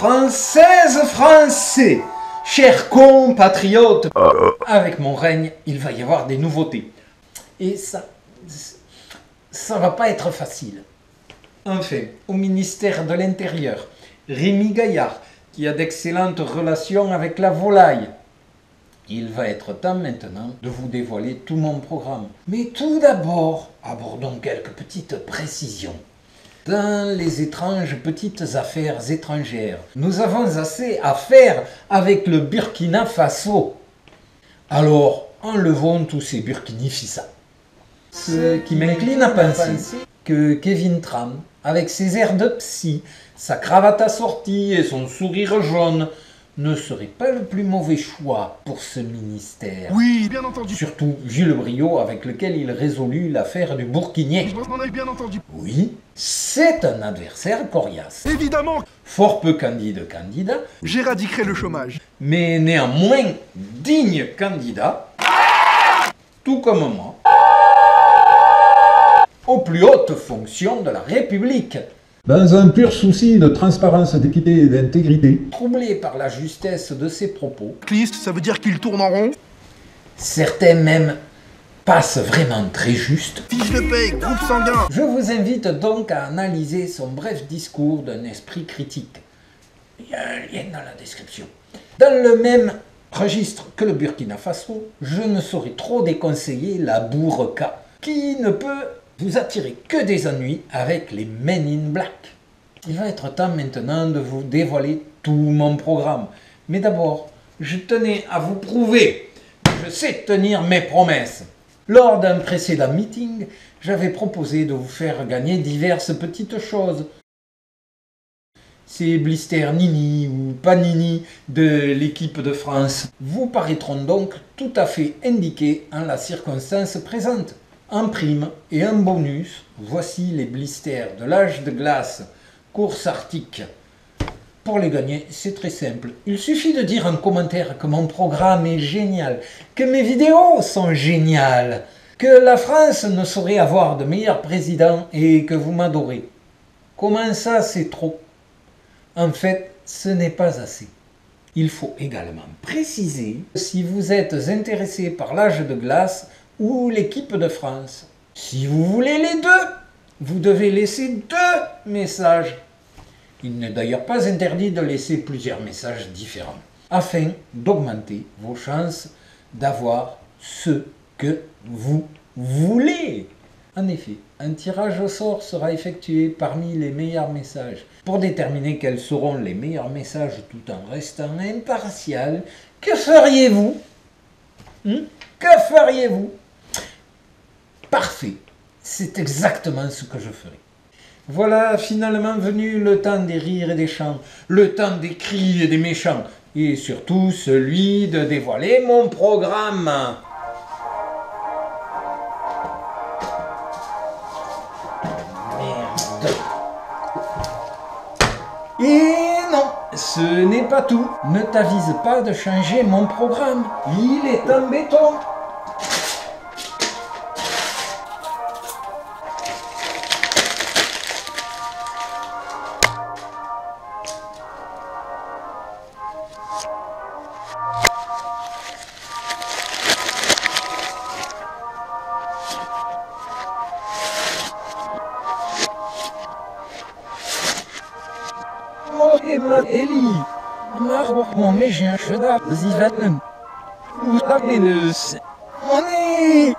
Françaises, Français, chers compatriotes, avec mon règne, il va y avoir des nouveautés. Et ça va pas être facile. Enfin, au ministère de l'Intérieur, Rémi Gaillard, qui a d'excellentes relations avec la volaille. Il va être temps maintenant de vous dévoiler tout mon programme. Mais tout d'abord, abordons quelques petites précisions. Dans les étranges petites affaires étrangères, nous avons assez à faire avec le Burkina Faso. Alors, enlevons tous ces burkinifissas. Ce qui m'incline à penser que Kevin Tran, avec ses airs de psy, sa cravate assortie et son sourire jaune, ne serait pas le plus mauvais choix pour ce ministère. Oui, bien entendu. Surtout vu le brio avec lequel il résolut l'affaire du Bourguignon. Je m'en ai bien entendu. Oui, c'est un adversaire coriace. Évidemment, Fort peu candide candidat, j'éradiquerai le chômage. mais néanmoins digne candidat, tout comme moi, aux plus hautes fonctions de la République. Dans un pur souci de transparence, d'équité et d'intégrité, Troublé par la justesse de ses propos, Clist, ça veut dire qu'il tourne en rond. certains même passent vraiment très juste. Fiche de paye, groupe sanguin. Je vous invite donc à analyser son bref discours d'un esprit critique. Il y a un lien dans la description. Dans le même registre que le Burkina Faso, je ne saurais trop déconseiller la Bourka, qui ne peut vous attirer que des ennuis avec les Men in Black. Il va être temps maintenant de vous dévoiler tout mon programme. Mais d'abord, je tenais à vous prouver que je sais tenir mes promesses. Lors d'un précédent meeting, j'avais proposé de vous faire gagner diverses petites choses. Ces blisters Nini ou Panini de l'équipe de France vous paraîtront donc tout à fait indiqués en la circonstance présente. En prime et en bonus, voici les blisters de l'âge de glace, course arctique. Pour les gagner, c'est très simple. Il suffit de dire en commentaire que mon programme est génial, que mes vidéos sont géniales, que la France ne saurait avoir de meilleur président et que vous m'adorez. Comment ça, c'est trop? En fait, ce n'est pas assez. Il faut également préciser si vous êtes intéressé par l'âge de glace ou l'équipe de France. Si vous voulez les deux, vous devez laisser 2 messages. Il n'est d'ailleurs pas interdit de laisser plusieurs messages différents, afin d'augmenter vos chances d'avoir ce que vous voulez. En effet, un tirage au sort sera effectué parmi les meilleurs messages. Pour déterminer quels seront les meilleurs messages tout en restant impartial, que feriez-vous? Que feriez-vous? Parfait, c'est exactement ce que je ferai. Voilà finalement venu le temps des rires et des chants, le temps des cris et des méchants, et surtout celui de dévoiler mon programme. Merde. Et non, ce n'est pas tout. Ne t'avise pas de changer mon programme, il est en béton. Eli, mais j'ai un cheval, Zivanem. Vous avez le... On est...